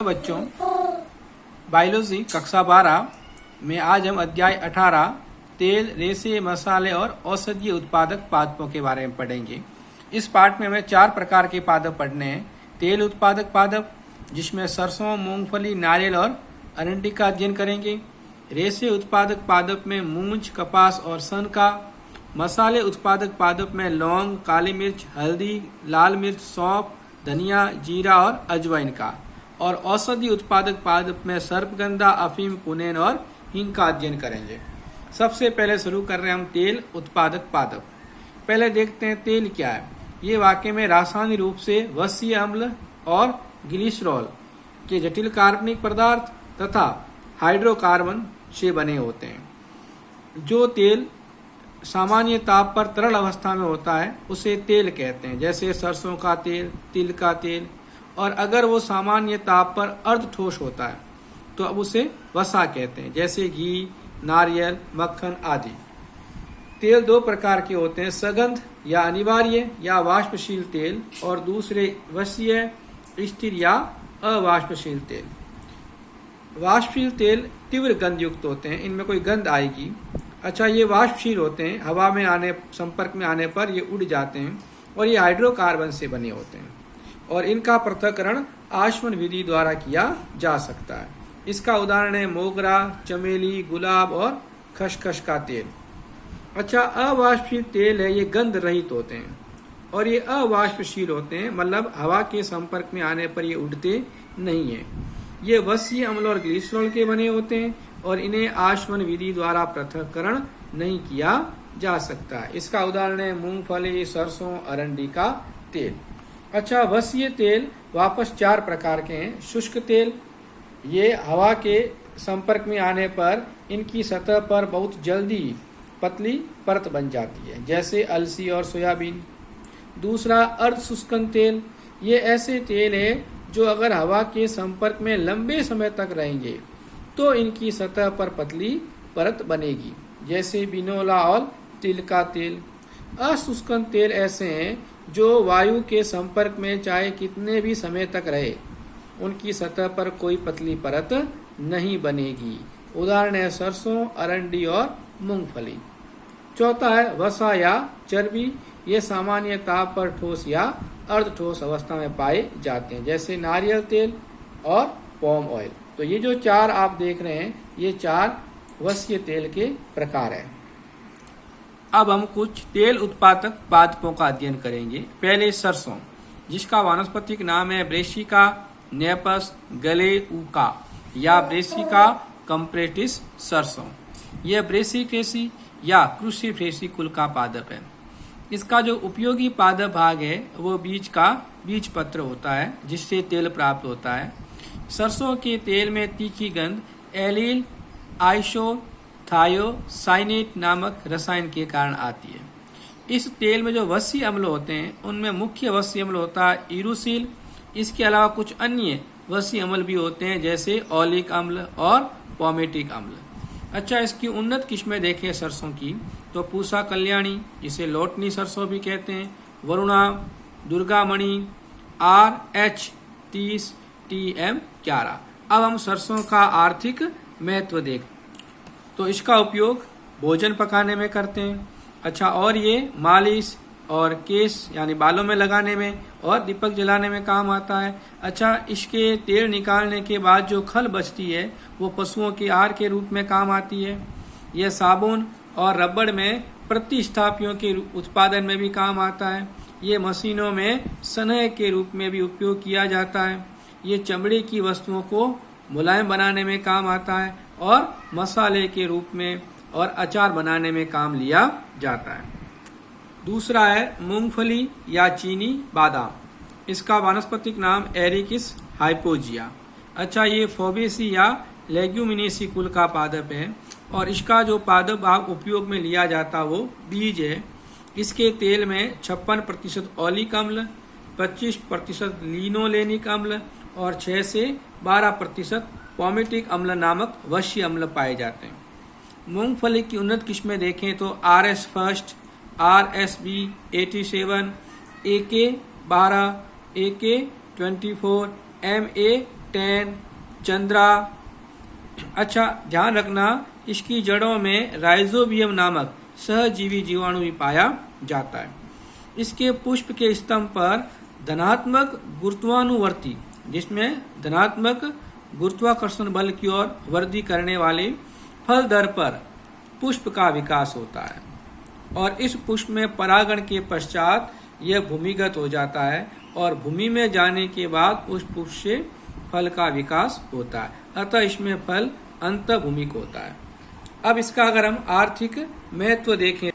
बच्चों, बायोलॉजी कक्षा 12 में आज हम अध्याय 18 तेल, रेशे, मसाले और औषधीय उत्पादक पादपों के बारे में पढ़ेंगे। इस पाठ में हमें 4 प्रकार के पादप पढ़ने हैं। तेल उत्पादक पादप, जिसमें सरसों, मूंगफली, नारियल और अरंडी का अध्ययन करेंगे। रेशे उत्पादक पादप में मूंज, कपास और सन का। मसाले उत्पादक पादप में लौंग, काली मिर्च, हल्दी, लाल मिर्च, सौंफ, धनिया, जीरा और अजवाइन का। और औषधि उत्पादक पादप में सर्पगंधा, अफीम, कुनेन और हींग का अध्ययन करेंगे। सबसे पहले शुरू कर रहे हैं हम तेल उत्पादक पादप। पहले देखते हैं तेल क्या है। ये वाकई में रासायनिक रूप से वसीय अम्ल और ग्लिसरॉल के जटिल कार्बनिक पदार्थ तथा हाइड्रोकार्बन से बने होते हैं। जो तेल सामान्य ताप पर तरल अवस्था में होता है उसे तेल कहते हैं, जैसे सरसों का तेल, तिल का तेल। और अगर वो सामान्य ताप पर अर्ध ठोस होता है तो अब उसे वसा कहते हैं, जैसे घी, नारियल, मक्खन आदि। तेल 2 प्रकार के होते हैं, सघन या अनिवार्य या वाष्पशील तेल, और दूसरे वसीय, स्थिर या अवाष्पशील तेल। वाष्पशील तेल तीव्र गंध युक्त होते हैं, इनमें कोई गंध आएगी। अच्छा, ये वाष्पशील होते हैं, हवा में संपर्क में आने पर ये उड़ जाते हैं और ये हाइड्रोकार्बन से बने होते हैं और इनका पृथक्करण आचमन विधि द्वारा किया जा सकता है। इसका उदाहरण है मोगरा, चमेली, गुलाब और खसखस का तेल। अच्छा, अवाष्पशील तेल है, ये गंध रहित होते हैं और ये अवाष्पशील होते हैं, मतलब हवा के संपर्क में आने पर ये उड़ते नहीं है। ये वसीय अम्ल और ग्लिसरॉल के बने होते हैं और इन्हें आचमन विधि द्वारा पृथक्करण नहीं किया जा सकता है। इसका उदाहरण है मूंगफली, सरसों, अरंडी का तेल। अच्छा, वसीय तेल वापस 4 प्रकार के हैं। शुष्क तेल, ये हवा के संपर्क में आने पर इनकी सतह पर बहुत जल्दी पतली परत बन जाती है, जैसे अलसी और सोयाबीन। दूसरा अर्ध शुष्कन तेल, ये ऐसे तेल है जो अगर हवा के संपर्क में लंबे समय तक रहेंगे तो इनकी सतह पर पतली परत बनेगी, जैसे बिनोला और तिल का तेल। अशुष्कन तेल ऐसे हैं जो वायु के संपर्क में चाहे कितने भी समय तक रहे उनकी सतह पर कोई पतली परत नहीं बनेगी। उदाहरण है सरसों, अरंडी और मूंगफली। चौथा है वसा या चर्बी, ये सामान्य ताप पर ठोस या अर्ध ठोस अवस्था में पाए जाते हैं, जैसे नारियल तेल और पॉम ऑयल। तो ये जो 4 आप देख रहे हैं, ये 4 वसीय तेल के प्रकार हैं। अब हम कुछ तेल उत्पादक पादपों का अध्ययन करेंगे। पहले सरसों, जिसका वानस्पतिक नाम है ब्रेसिका नेपस गलेउका या ब्रेसिका कंप्रेटिस सरसों। यह ब्रेसिकेसी या क्रूसीफेसी कुल का पादप है। इसका जो उपयोगी पादप भाग है वो बीज पत्र होता है, जिससे तेल प्राप्त होता है। सरसों के तेल में तीखी गंध एलील आइसोथायोसाइनेट नामक रसायन के कारण आती है। इस तेल में जो वसीय अम्ल होते हैं उनमें मुख्य वसीय अम्ल होता है यूरोसिल। इसके अलावा कुछ अन्य वसीय अम्ल भी होते हैं, जैसे ओलिक अम्ल और पॉमेटिक अम्ल। अच्छा, इसकी उन्नत किस्में देखें सरसों की तो पूसा कल्याणी, जिसे लोटनी सरसों भी कहते हैं, वरुणा, दुर्गामणि, RH30, TM11। अब हम सरसों का आर्थिक महत्व देख तो इसका उपयोग भोजन पकाने में करते हैं। अच्छा, और ये मालिश और केस यानी बालों में लगाने में और दीपक जलाने में काम आता है। अच्छा, इसके तेल निकालने के बाद जो खल बचती है वो पशुओं के आहार के रूप में काम आती है। यह साबुन और रबड़ में प्रतिस्थापियों के उत्पादन में भी काम आता है। ये मशीनों में सनह के रूप में भी उपयोग किया जाता है। ये चमड़े की वस्तुओं को मुलायम बनाने में काम आता है और मसाले के रूप में और अचार बनाने में काम लिया जाता है। दूसरा है मूंगफली या चीनी बादाम। इसका वानस्पतिक नाम एरिकिस हाइपोजिया। अच्छा, ये फोबेसी या लेग्यूमिनेसी कुल का पादप है और इसका जो पादप भाग उपयोग में लिया जाता वो बीज है। इसके तेल में 56% ओलिक अम्ल, 25% लिनोलेनिक अम्ल और 6 से 12% पॉमेटिक अम्ल नामक वसीय अम्ल पाए जाते हैं। मूंगफली की उन्नत किस्में देखें तो RS first, RSB 87, AK12, AK24, MA tan, Chandra. अच्छा, ध्यान रखना इसकी जड़ों में राइजोबियम नामक सहजीवी जीवाणु भी पाया जाता है। इसके पुष्प के स्तंभ पर धनात्मक गुरुत्वानुवर्ती, जिसमें धनात्मक गुरुत्वाकर्षण बल की ओर वृद्धि करने वाले फल दर पर पुष्प का विकास होता है और इस पुष्प में परागण के पश्चात यह भूमिगत हो जाता है और भूमि में जाने के बाद उस पुष्प से फल का विकास होता है। अतः इसमें फल अंतःभूमिक होता है। अब इसका अगर हम आर्थिक महत्व देखें,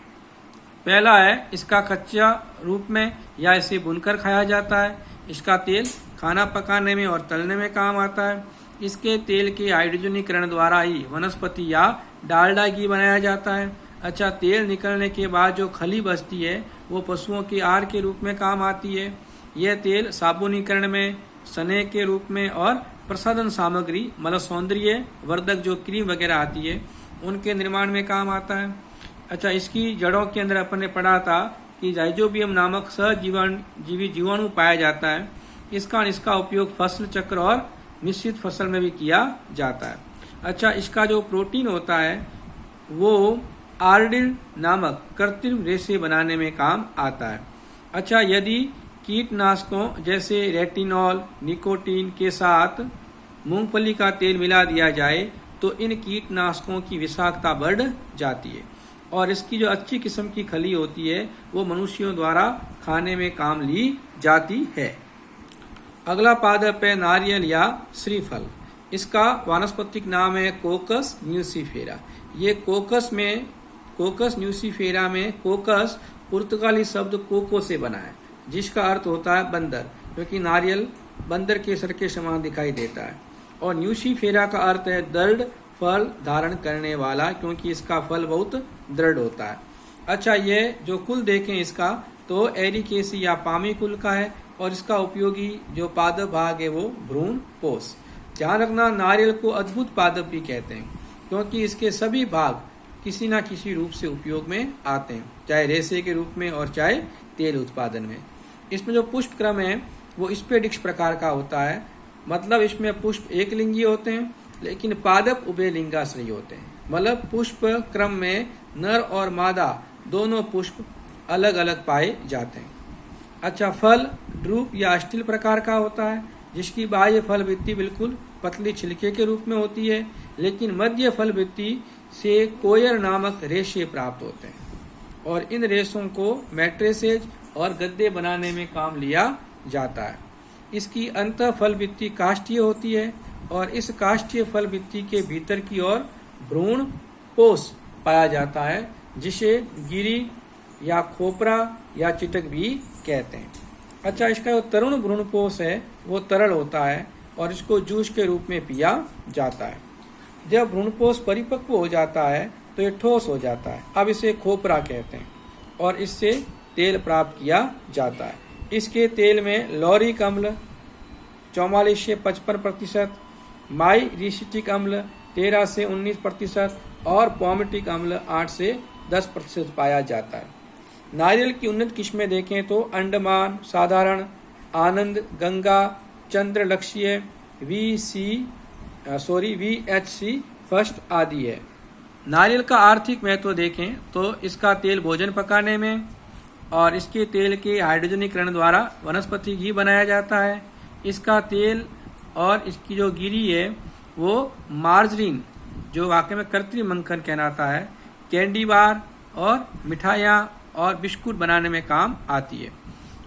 पहला है इसका कच्चा रूप में या इसे भूनकर खाया जाता है। इसका तेल खाना पकाने में और तलने में काम आता है। इसके तेल के हाइड्रोजनीकरण द्वारा ही वनस्पति या डालडा घी बनाया जाता है। अच्छा, तेल निकलने के बाद जो खली बचती है वो पशुओं के आहार के रूप में काम आती है। यह तेल साबुनीकरण में, स्नेह के रूप में और प्रसाधन सामग्री मतलब सौंदर्य वर्धक जो क्रीम वगैरह आती है उनके निर्माण में काम आता है। अच्छा, इसकी जड़ों के अंदर अपन ने पढ़ा था कि राइजोबियम नामक सहजीवी जीवाणु पाया जाता है। इसका उपयोग फसल चक्र और मिश्रित फसल में भी किया जाता है। अच्छा, इसका जो प्रोटीन होता है वो आर्डिल नामक कृत्रिम रेशे बनाने में काम आता है। अच्छा, यदि कीटनाशकों जैसे रेटिनॉल, निकोटीन के साथ मूंगफली का तेल मिला दिया जाए तो इन कीटनाशकों की विषाक्तता बढ़ जाती है और इसकी जो अच्छी किस्म की खली होती है वो मनुष्यों द्वारा खाने में काम ली जाती है। अगला पादप है नारियल या श्रीफल। इसका वानस्पतिक नाम है कोकस न्यूसीफेरा। ये कोकस न्यूसीफेरा में कोकस पुर्तगाली शब्द कोको से बना है, जिसका अर्थ होता है बंदर, क्योंकि नारियल बंदर के सर के समान दिखाई देता है। और न्यूसीफेरा का अर्थ है दृढ़ फल धारण करने वाला, क्योंकि इसका फल बहुत दृढ़ होता है। अच्छा, ये जो कुल देखें इसका तो एरिकेसी या पामी कुल का है और इसका उपयोगी जो पादप भाग है वो भ्रूण पोष। ध्यान रखना, नारियल को अद्भुत पादप भी कहते हैं क्योंकि इसके सभी भाग किसी न किसी रूप से उपयोग में आते हैं, चाहे रेशे के रूप में और चाहे तेल उत्पादन में। इसमें जो पुष्प क्रम है वो स्पेडिक्स प्रकार का होता है, मतलब इसमें पुष्प एक लिंगी होते हैं लेकिन पादप उभयलिंगाश्रयी होते हैं। मतलब पुष्प क्रम में नर और मादा दोनों पुष्प अलग अलग पाए जाते हैं। अच्छा, फल ड्रूप या स्टील प्रकार का होता है, जिसकी बाह्य फल भित्ति बिल्कुल पतली छिलके के रूप में होती है, लेकिन मध्य फल भित्ति से कोयर नामक रेशे प्राप्त होते हैं और इन रेशों को मैट्रेसेज और गद्दे बनाने में काम लिया जाता है। इसकी अंत फल भित्ति काष्ठीय होती है और इस काष्ठीय फल भित्ति के भीतर की ओर भ्रूण पोष पाया जाता है, जिसे गिरी या खोपरा या चिटक भी कहते हैं। अच्छा, इसका जो तरुण भ्रूणपोष है वो तरल होता है और इसको जूस के रूप में पिया जाता है। जब भ्रूणपोष परिपक्व हो जाता है तो ये ठोस हो जाता है, अब इसे खोपरा कहते हैं और इससे तेल प्राप्त किया जाता है। इसके तेल में लॉरिक अम्ल 44 से 55%, माई रिसिटिक अम्ल 13 से 19% और पॉमेटिक अम्ल 8 से 10% पाया जाता है। नारियल की उन्नत किस्में देखें तो अंडमान साधारण, आनंद, गंगा, चंद्र लक्ष्य, VHC फर्स्ट आदि है। नारियल का आर्थिक महत्व देखें तो इसका तेल भोजन पकाने में और इसके तेल के हाइड्रोजनीकरण द्वारा वनस्पति घी बनाया जाता है। इसका तेल और इसकी जो गिरी है वो मार्जरीन, जो वाकई में कृत्रिम मक्खन कहलाता है, कैंडी बार और मिठाइयाँ और बिस्कुट बनाने में काम आती है।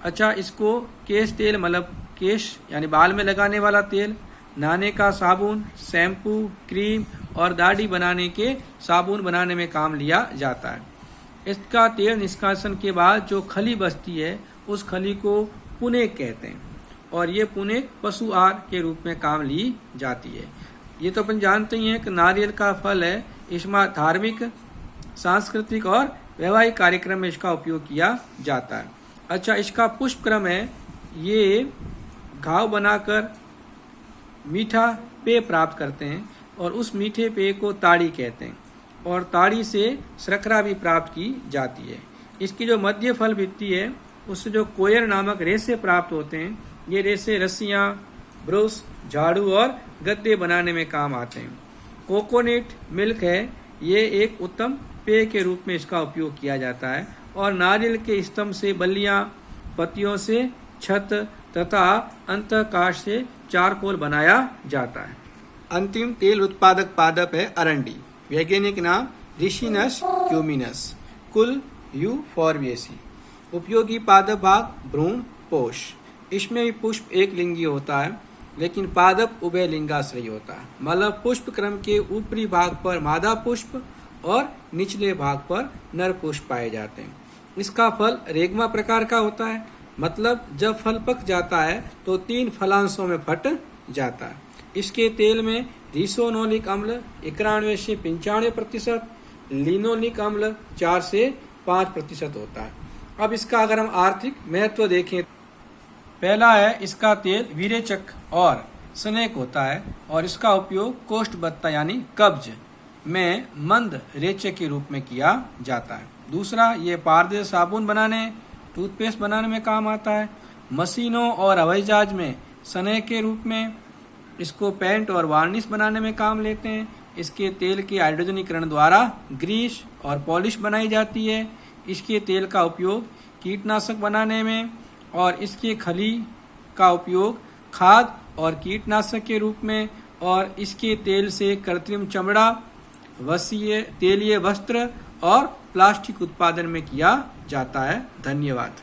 अच्छा, इसको केश तेल मतलब केश यानी बाल में लगाने वाला तेल, नहाने का साबुन, शैम्पू, क्रीम और दाढ़ी बनाने के साबुन बनाने में काम लिया जाता है। इसका तेल निष्कासन के बाद जो खली बचती है उस खली को पुनेक कहते हैं और ये पुनेक पशु आहार के रूप में काम ली जाती है। ये तो अपन जानते ही हैं कि नारियल का फल है, इसमें धार्मिक, सांस्कृतिक और वैवाहिक कार्यक्रम में इसका उपयोग किया जाता है। अच्छा, इसका पुष्प क्रम है, ये घाव बनाकर मीठा पेय प्राप्त करते हैं और उस मीठे पेय को ताड़ी कहते हैं और ताड़ी से शर्करा भी प्राप्त की जाती है। इसकी जो मध्य फल भित्ति है उससे जो कोयर नामक रेशे प्राप्त होते हैं, ये रेशे रस्सियाँ, ब्रश, झाड़ू और गद्दे बनाने में काम आते हैं। कोकोनट मिल्क है, ये एक उत्तम पेय के रूप में इसका उपयोग किया जाता है और नारियल के स्तंभ से बल्लियां, पत्तियों से छत तथा अंतःकाश से चारकोल बनाया जाता है। अंतिम तेल उत्पादक पादप है अरंडी। वैज्ञानिक नाम रिसिनस क्यूमिनस। कुल यूफोर्बिएसी। उपयोगी पादप भाग भ्रूण, पोष। इसमें भी पुष्प एक लिंगी होता है, लेकिन पादप उभय लिंगाश्रयी होता है। मतलब पुष्प क्रम के ऊपरी भाग पर मादा पुष्प और निचले भाग पर नर पुष्प पाए जाते हैं। इसका फल रेगमा प्रकार का होता है, मतलब जब फल पक जाता है तो 3 फलांशों में फट जाता है। इसके तेल में रिसोनोलिक अम्ल 91 से 95%, लिनोलिक अम्ल 4 से 5% होता है। अब इसका अगर हम आर्थिक महत्व देखें, पहला है इसका तेल विरेचक और स्नेक होता है और इसका उपयोग कोष्ठबत्ता यानी कब्ज में मंद रेचक के रूप में किया जाता है। दूसरा, ये पारदर्शी साबुन बनाने, टूथपेस्ट बनाने में काम आता है। मशीनों और हवाई जहाज में स्नेक के रूप में इसको पेंट और वार्निश बनाने में काम लेते हैं। इसके तेल के हाइड्रोजनीकरण द्वारा ग्रीस और पॉलिश बनाई जाती है। इसके तेल का उपयोग कीटनाशक बनाने में और इसके खली का उपयोग खाद और कीटनाशक के रूप में, और इसके तेल से कृत्रिम चमड़ा, वसीय तेलीय वस्त्र और प्लास्टिक उत्पादन में किया जाता है। धन्यवाद।